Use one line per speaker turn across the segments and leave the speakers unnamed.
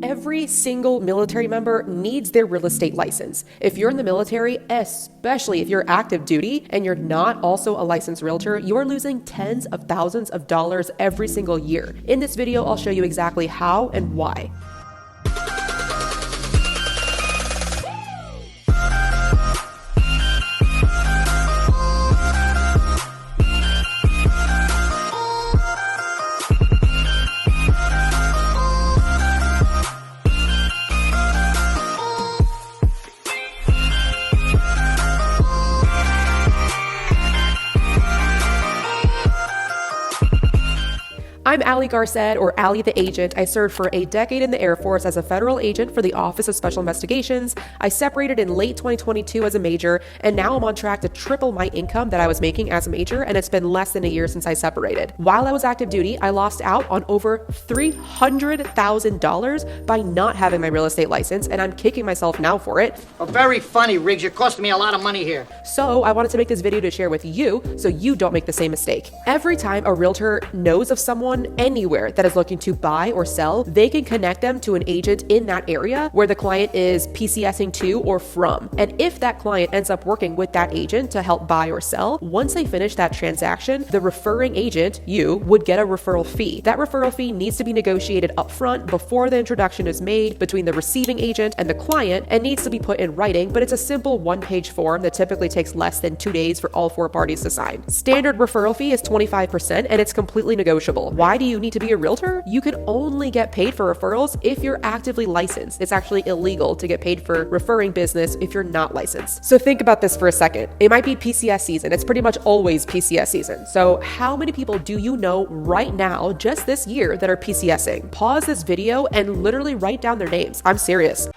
Every single military member needs their real estate license. If you're in the military, especially if you're active duty and you're not also a licensed realtor, you're losing tens of thousands of dollars every single year. In this video, I'll show you exactly how and why. I'm Allie Garcet, or Allie the Agent. I served for a decade in the Air Force as a federal agent for the Office of Special Investigations. I separated in late 2022 as a major, and now I'm on track to triple my income that I was making as a major, and it's been less than a year since I separated. While I was active duty, I lost out on over $300,000 by not having my real estate license, and I'm kicking myself now for it.
Oh, very funny, Riggs. You're costing me a lot of money here.
So I wanted to make this video to share with you so you don't make the same mistake. Every time a realtor knows of someone anywhere that is looking to buy or sell, they can connect them to an agent in that area where the client is PCSing to or from. And if that client ends up working with that agent to help buy or sell, once they finish that transaction, the referring agent, you, would get a referral fee. That referral fee needs to be negotiated upfront before the introduction is made between the receiving agent and the client, and needs to be put in writing, but it's a simple one-page form that typically takes less than 2 days for all 4 parties to sign. Standard referral fee is 25%, and it's completely negotiable. Why do you need to be a realtor? You can only get paid for referrals if you're actively licensed. It's actually illegal to get paid for referring business if you're not licensed. So think about this for a second. It might be PCS season. It's pretty much always PCS season. So how many people do you know right now, just this year, that are PCSing? Pause this video and literally write down their names. I'm serious.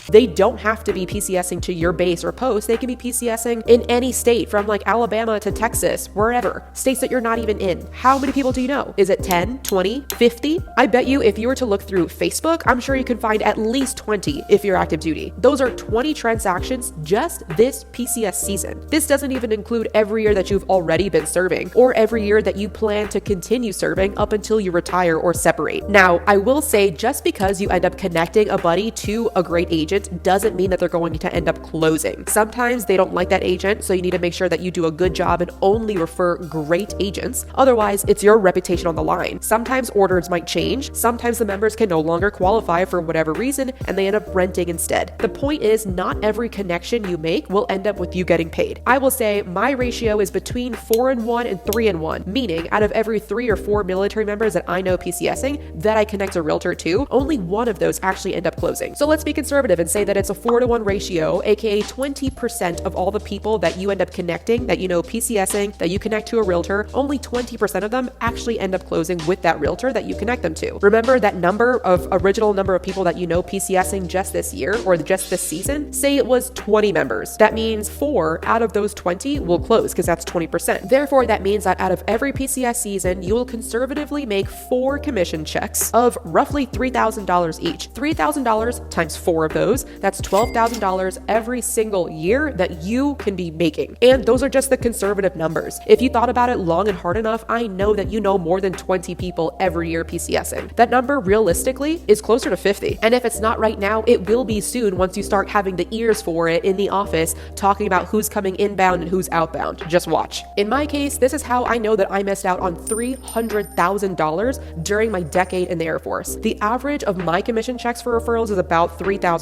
They don't have to be PCSing to your base or post. They can be PCSing in any state, from like Alabama to Texas, wherever. States that you're not even in. How many people do you know? Is it 10, 20, 50? I bet you if you were to look through Facebook, I'm sure you can find at least 20 if you're active duty. Those are 20 transactions just this PCS season. This doesn't even include every year that you've already been serving, or every year that you plan to continue serving up until you retire or separate. Now, I will say, just because you end up connecting a buddy to a great agent doesn't mean that they're going to end up closing. Sometimes they don't like that agent, so you need to make sure that you do a good job and only refer great agents. Otherwise, it's your reputation on the line. Sometimes orders might change. Sometimes the members can no longer qualify for whatever reason, and they end up renting instead. The point is, not every connection you make will end up with you getting paid. I will say my ratio is between 4-1 and 3-1, meaning out of every 3 or 4 military members that I know PCSing that I connect a realtor to, only one of those actually end up closing. So let's be conservative and say that it's a 4-to-1 ratio, aka 20% of all the people that you end up connecting, that you know PCSing, that you connect to a realtor, only 20% of them actually end up closing with that realtor that you connect them to. Remember that original number of people that you know PCSing just this year or just this season? Say it was 20 members. That means 4 out of those 20 will close, because that's 20%. Therefore, that means that out of every PCS season, you will conservatively make 4 commission checks of roughly $3,000 each. $3,000 times 4 of those, that's $12,000 every single year that you can be making. And those are just the conservative numbers. If you thought about it long and hard enough, I know that you know more than 20 people every year PCSing. That number realistically is closer to 50. And if it's not right now, it will be soon once you start having the ears for it in the office, talking about who's coming inbound and who's outbound. Just watch. In my case, this is how I know that I missed out on $300,000 during my decade in the Air Force. The average of my commission checks for referrals is about $3,000.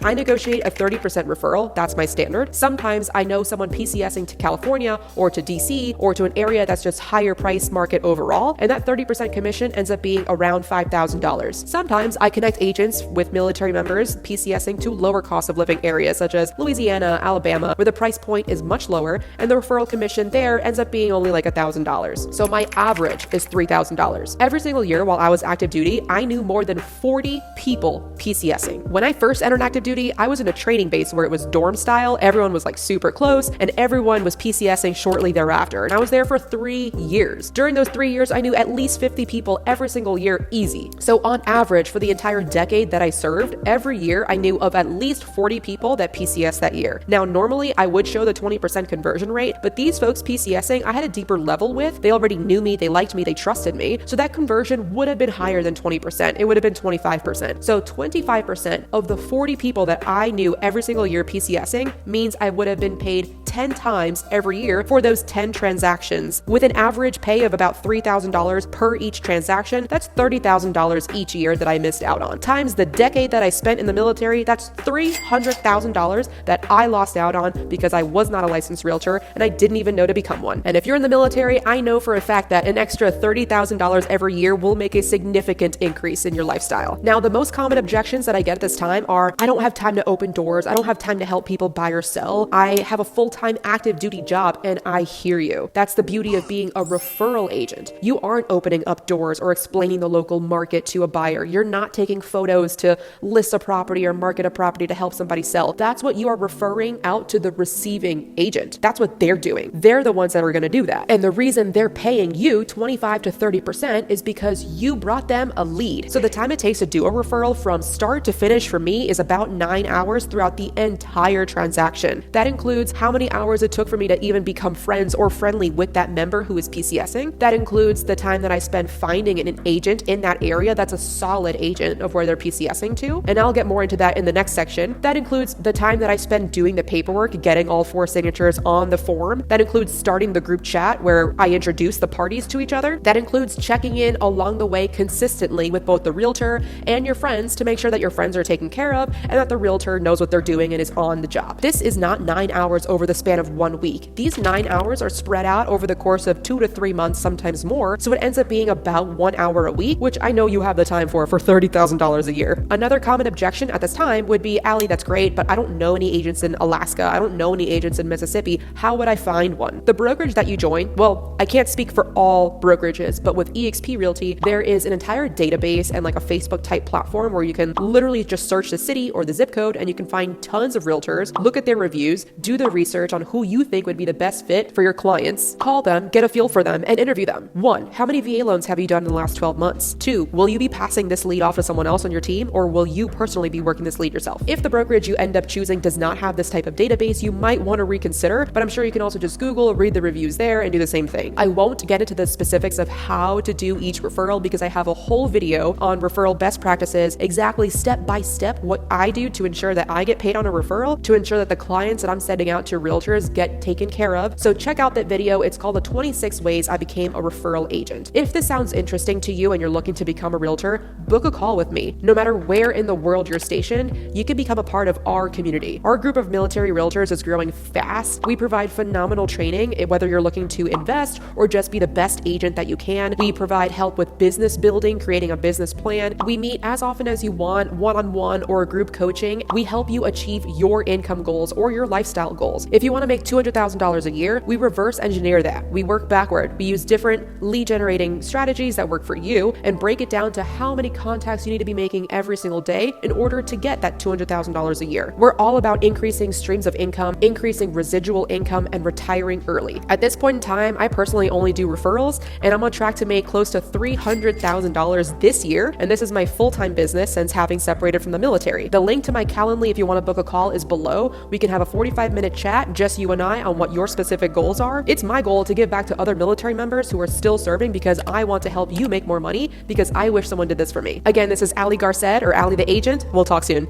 I negotiate a 30% referral. That's my standard. Sometimes I know someone PCSing to California or to DC or to an area that's just higher price market overall, and that 30% commission ends up being around $5,000. Sometimes I connect agents with military members PCSing to lower cost of living areas such as Louisiana, Alabama, where the price point is much lower, and the referral commission there ends up being only like $1,000. So my average is $3,000. Every single year while I was active duty, I knew more than 40 people PCSing. When I first entered active duty, I was in a training base where it was dorm style. Everyone was like super close and everyone was PCSing shortly thereafter. And I was there for 3 years. During those 3 years, I knew at least 50 people every single year easy. So on average, for the entire decade that I served, every year I knew of at least 40 people that PCS that year. Now, normally I would show the 20% conversion rate, but these folks PCSing, I had a deeper level with. They already knew me, they liked me, they trusted me. So that conversion would have been higher than 20%. It would have been 25%. So 25% of the 40 people that I knew every single year PCSing means I would have been paid 10 times every year for those 10 transactions. With an average pay of about $3,000 per each transaction, that's $30,000 each year that I missed out on. Times the decade that I spent in the military, that's $300,000 that I lost out on because I was not a licensed realtor and I didn't even know to become one. And if you're in the military, I know for a fact that an extra $30,000 every year will make a significant increase in your lifestyle. Now, the most common objections that I get at this time are, I don't have time to open doors. I don't have time to help people buy or sell. I have a full-time active duty job. And I hear you. That's the beauty of being a referral agent. You aren't opening up doors or explaining the local market to a buyer. You're not taking photos to list a property or market a property to help somebody sell. That's what you are referring out to the receiving agent. That's what they're doing. They're the ones that are going to do that. And the reason they're paying you 25 to 30% is because you brought them a lead. So the time it takes to do a referral from start to finish for me is about 9 hours throughout the entire transaction. That includes how many hours it took for me to even become friends or friendly with that member who is PCSing. That includes the time that I spend finding an agent in that area that's a solid agent of where they're PCSing to. And I'll get more into that in the next section. That includes the time that I spend doing the paperwork, getting all 4 signatures on the form. That includes starting the group chat where I introduce the parties to each other. That includes checking in along the way consistently with both the realtor and your friends to make sure that your friends are taken care of and that the realtor knows what they're doing and is on the job. This is not 9 hours over the span of 1 week. These 9 hours are spread out over the course of 2 to 3 months, sometimes more. So it ends up being about 1 hour a week, which I know you have the time for $30,000 a year. Another common objection at this time would be, Allie, that's great, but I don't know any agents in Alaska. I don't know any agents in Mississippi. How would I find one? The brokerage that you join, well, I can't speak for all brokerages, but with eXp Realty, there is an entire database and like a Facebook type platform where you can literally just search the city or the zip code and you can find tons of realtors, look at their reviews, do the research on who you think would be the best fit for your clients, call them, get a feel for them, and interview them. 1, how many VA loans have you done in the last 12 months? 2, will you be passing this lead off to someone else on your team, or will you personally be working this lead yourself? If the brokerage you end up choosing does not have this type of database, you might want to reconsider, but I'm sure you can also just Google, read the reviews there, and do the same thing. I won't get into the specifics of how to do each referral because I have a whole video on referral best practices, exactly step by step what I do to ensure that I get paid on a referral, to ensure that the clients that I'm sending out to realtors get taken care of. So check out that video. It's called the 26 Ways I Became a Referral Agent. If this sounds interesting to you and you're looking to become a realtor, book a call with me. No matter where in the world you're stationed, you can become a part of our community. Our group of military realtors is growing fast. We provide phenomenal training, whether you're looking to invest or just be the best agent that you can. We provide help with business building, creating a business plan. We meet as often as you want, one-on-one or group coaching. We help you achieve your income goals or your lifestyle goals. If you want to make $200,000 a year, we reverse engineer that. We work backward. We use different lead generating strategies that work for you and break it down to how many contacts you need to be making every single day in order to get that $200,000 a year. We're all about increasing streams of income, increasing residual income, and retiring early. At this point in time, I personally only do referrals, and I'm on track to make close to $300,000 this year, and this is my full-time business since having separated from the military. The link to my Calendly if you want to book a call is below. We can have a 45-minute chat, just you and I, on what your specific goals are. It's my goal to give back to other military members who are still serving because I want to help you make more money because I wish someone did this for me. Again, this is Allie Garcet or Allie the Agent. We'll talk soon.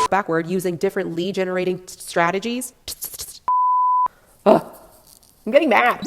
Backward using different lead generating strategies. I'm getting mad.